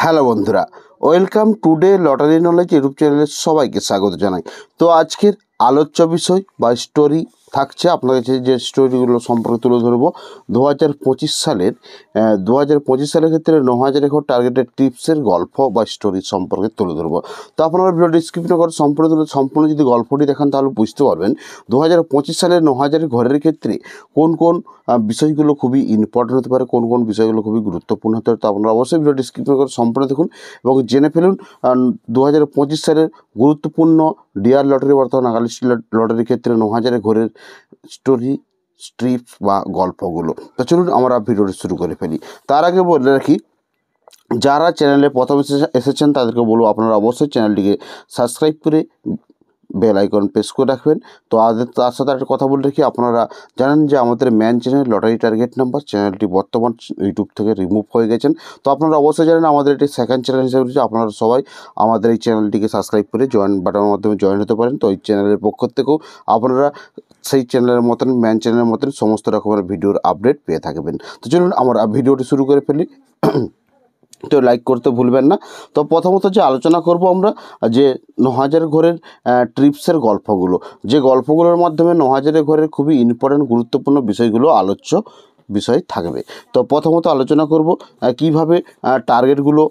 Hello বন্ধুরা, welcome today lottery knowledge YouTube চ্যানেলে সবাইকে স্বাগত জানাই। তো আজকের আলোচ্য বিষয় বা স্টোরি থাকছে আপনাদের কাছে, যে স্টোরিগুলো সম্পর্কে তুলে ধরবো 2025 সালের 2025 সালের ক্ষেত্রে 9000 একর টার্গেটের টিপসের গল্প বা স্টোরি সম্পর্কে তুলে ধরবো। তো আপনারা ভিডিওটি স্কিপ না করে সম্পূর্ণ যদি গল্পটি দেখান তাহলে বুঝতে পারবেন 2025 সালের 9000 ঘরের ক্ষেত্রে কোন কোন বিষয়গুলো খুবই ইম্পর্টেন্ট হতে পারে, কোন কোন বিষয়গুলো খুবই গুরুত্বপূর্ণ হতে পারে। তো আপনারা অবশ্যই ভিডিওটি স্কিপ না করে সম্পূর্ণ দেখুন এবং জেনে ফেলুন 2025 সালের গুরুত্বপূর্ণ ডিয়ার লটারি বর্তমান নাগালিস্ট লটারির ক্ষেত্রে 9000 ঘরের স্টোরি স্ট্রিপস বা গল্পগুলো। তো চলুন আমরা ভিডিওটি শুরু করে ফেলি। তার আগে বলে রাখি, যারা চ্যানেলে প্রথম এসেছেন তাদেরকে বলবো আপনারা অবশ্যই চ্যানেলটিকে সাবস্ক্রাইব করে বেল আইকন প্রেস করে রাখবেন। তো তার সাথে একটা কথা বলে রাখি, আপনারা জানেন যে আমাদের man channel lottery target number চ্যানেলটি বর্তমান ইউটিউব থেকে রিমুভ হয়ে গেছেন। তো আপনারা অবশ্যই জানেন আমাদের এটি সেকেন্ড চ্যানেল হিসেবে রয়েছে। আপনারা সবাই আমাদের এই চ্যানেলটিকে সাবস্ক্রাইব করে জয়েন বাটনের মাধ্যমে জয়েন হতে পারেন। তো এই চ্যানেলের পক্ষ থেকেও আপনারা সেই চ্যানেলের মতন ম্যান চ্যানেলের মতন সমস্ত রকমের ভিডিওর আপডেট পেয়ে থাকবেন। তো চলুন আমরা ভিডিওটি শুরু করে ফেলি। তো লাইক করতে ভুলবেন না। তো প্রথমত যে আলোচনা করব আমরা, যে 9000 ঘরের ট্রিপসের গল্পগুলো, যে গল্পগুলোর মাধ্যমে 9000 ঘরের খুবই ইম্পর্ট্যান্ট গুরুত্বপূর্ণ বিষয়গুলো আলোচ্য বিষয় থাকবে। তো প্রথমত আলোচনা করব কিভাবে টার্গেটগুলো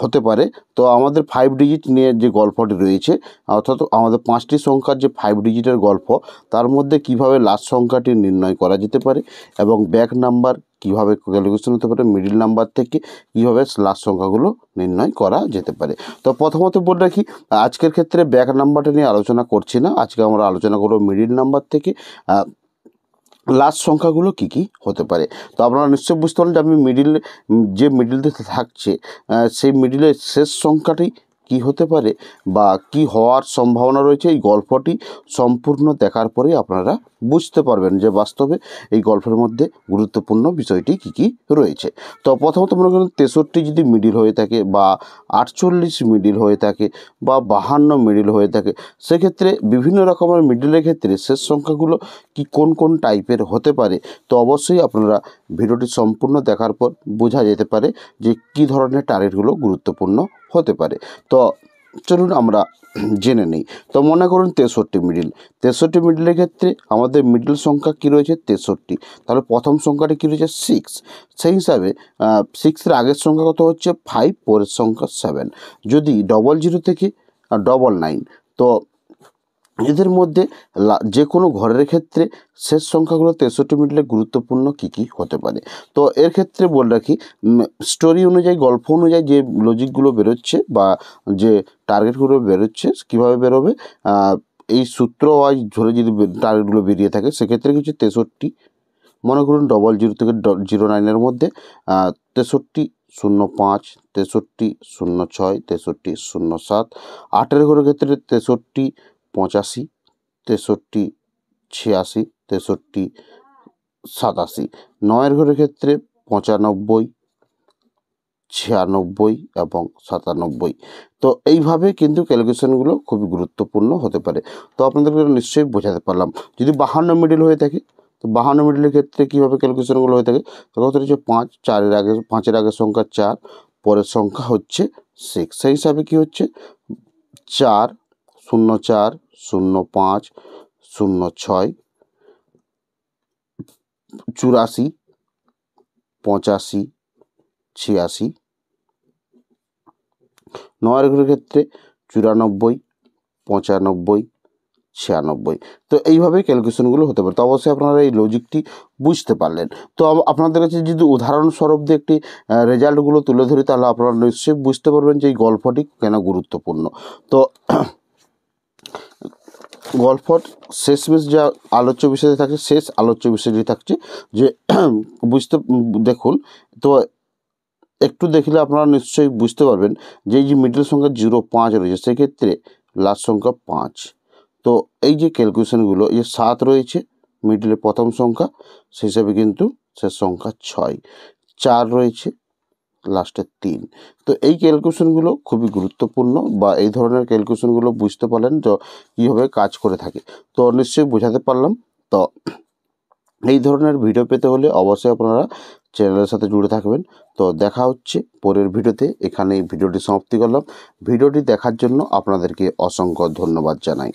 হতে পারে। তো আমাদের 5 ডিজিট নিয়ে যে গল্পটি রয়েছে, অর্থাৎ আমাদের 5টি সংখ্যার যে 5 ডিজিটের গল্প, তার মধ্যে কিভাবে লাস্ট সংখ্যাটি নির্ণয় করা যেতে পারে এবং ব্যাক নাম্বার কীভাবে ক্যালকুলেশন হতে পারে, মিডিল নাম্বার থেকে কীভাবে লাস্ট সংখ্যাগুলো নির্ণয় করা যেতে পারে। তো প্রথমত বলে রাখি, আজকের ক্ষেত্রে ব্যাক নাম্বারটা নিয়ে আলোচনা করছি না। আজকে আমরা আলোচনা করব মিডিল নাম্বার থেকে লাস্ট সংখ্যাগুলো কী কী হতে পারে। তো আপনারা নিশ্চয়ই বুঝতে পারলেন যে আমি মিডিলে থাকছে সেই মিডিলের শেষ সংখ্যাটি কী হতে পারে বা কী হওয়ার সম্ভাবনা রয়েছে, এই গল্পটি সম্পূর্ণ দেখার পরেই আপনারা বুঝতে পারবেন যে বাস্তবে এই গল্পের মধ্যে গুরুত্বপূর্ণ বিষয়টি কী কী রয়েছে। তো প্রথমত মনে করেন 63 যদি মিডিল হয়ে থাকে বা 48 মিডিল হয়ে থাকে বা 52 মিডিল হয়ে থাকে, সেক্ষেত্রে বিভিন্ন রকমের মিডিলের ক্ষেত্রে শেষ সংখ্যাগুলো কি কোন কোন টাইপের হতে পারে। তো অবশ্যই আপনারা ভিডিওটি সম্পূর্ণ দেখার পর বোঝা যেতে পারে যে কী ধরনের টার্গেটগুলো গুরুত্বপূর্ণ হতে পারে। তো চলুন আমরা জেনে নিই। তো মনে করুন 63 মিডিলের ক্ষেত্রে আমাদের মিডল সংখ্যা কী রয়েছে 63। তাহলে প্রথম সংখ্যাটি কী রয়েছে 6। সেই হিসাবে 6-এর আগের সংখ্যা কত হচ্ছে 5, পরের সংখ্যা 7। যদি 00 থেকে 99, তো এদের মধ্যে যে কোনো ঘরের ক্ষেত্রে শেষ সংখ্যাগুলো 63 মিডলে গুরুত্বপূর্ণ কী কী হতে পারে। তো এর ক্ষেত্রে বলে রাখি, স্টোরি অনুযায়ী গল্প অনুযায়ী যে লজিকগুলো বেরোচ্ছে বা যে টার্গেটগুলো বেরোচ্ছে কীভাবে বেরোবে, এই সূত্র ওয়াইজ ধরে যদি টার্গেটগুলো বেরিয়ে থাকে, সেক্ষেত্রে কিছু 63 মনে করুন 00 থেকে 09-এর মধ্যে 63, 05, 63, 06, 63, 07, 8-এর ঘরের ক্ষেত্রে 63, 85, 63, 86, 63, 87, 9-এর ঘরের ক্ষেত্রে 95, 96 এবং 97। তো এইভাবে কিন্তু ক্যালকুলেশনগুলো খুবই গুরুত্বপূর্ণ হতে পারে। তো আপনাদেরকে নিশ্চয়ই বোঝাতে পারলাম। যদি 52 মিডিল হয়ে থাকে, তো 52 মিডিলের ক্ষেত্রে কীভাবে ক্যালকুলেশনগুলো হয়ে থাকে, তো কত হচ্ছে 5, 5-এর আগের সংখ্যা 4, পরের সংখ্যা হচ্ছে 6। সেই হিসাবে কী হচ্ছে 4, 04, 05, 06, 84, 85, 86, 9-এর ঘরের ক্ষেত্রে 94, 95, 96। তো এইভাবেই ক্যালকুলেশনগুলো হতে পারে। তো অবশ্যই আপনারা এই লজিকটি বুঝতে পারলেন। তো আপনাদের কাছে যদি উদাহরণস্বরূপ দিয়ে একটি রেজাল্টগুলো তুলে ধরি, তাহলে আপনারা নিশ্চয়ই বুঝতে পারবেন যে এই গল্পটি কেন গুরুত্বপূর্ণ। তো গল্পর শেষমেশ যা আলোচ্য বিষয় থাকছে, শেষ আলোচ্য বিষয়টি থাকছে যে দেখুন। তো একটু দেখলে আপনারা নিশ্চয়ই বুঝতে পারবেন যে এই যে মিডল সংখ্যা 05 রয়েছে, সেক্ষেত্রে লাস্ট সংখ্যা 5। তো এই যে ক্যালকুলেশনগুলো, এই যে 7 রয়েছে মিডলের প্রথম সংখ্যা, সেই হিসাবে কিন্তু শেষ সংখ্যা 6, 4 রয়েছে লাস্টে 3। তো এই ক্যালকুলেশনগুলো খুবই গুরুত্বপূর্ণ, বা এই ধরনের ক্যালকুলেশনগুলো বুঝতে পারলেন তো কীভাবে কাজ করে থাকে। তো নিশ্চয়ই বোঝাতে পারলাম। তো এই ধরনের ভিডিও পেতে হলে অবশ্যই আপনারা চ্যানেলের সাথে জুড়ে থাকবেন। তো দেখা হচ্ছে পরের ভিডিওতে। এখানেই ভিডিওটি সমাপ্তি করলাম। ভিডিওটি দেখার জন্য আপনাদেরকে অসংখ্য ধন্যবাদ জানাই।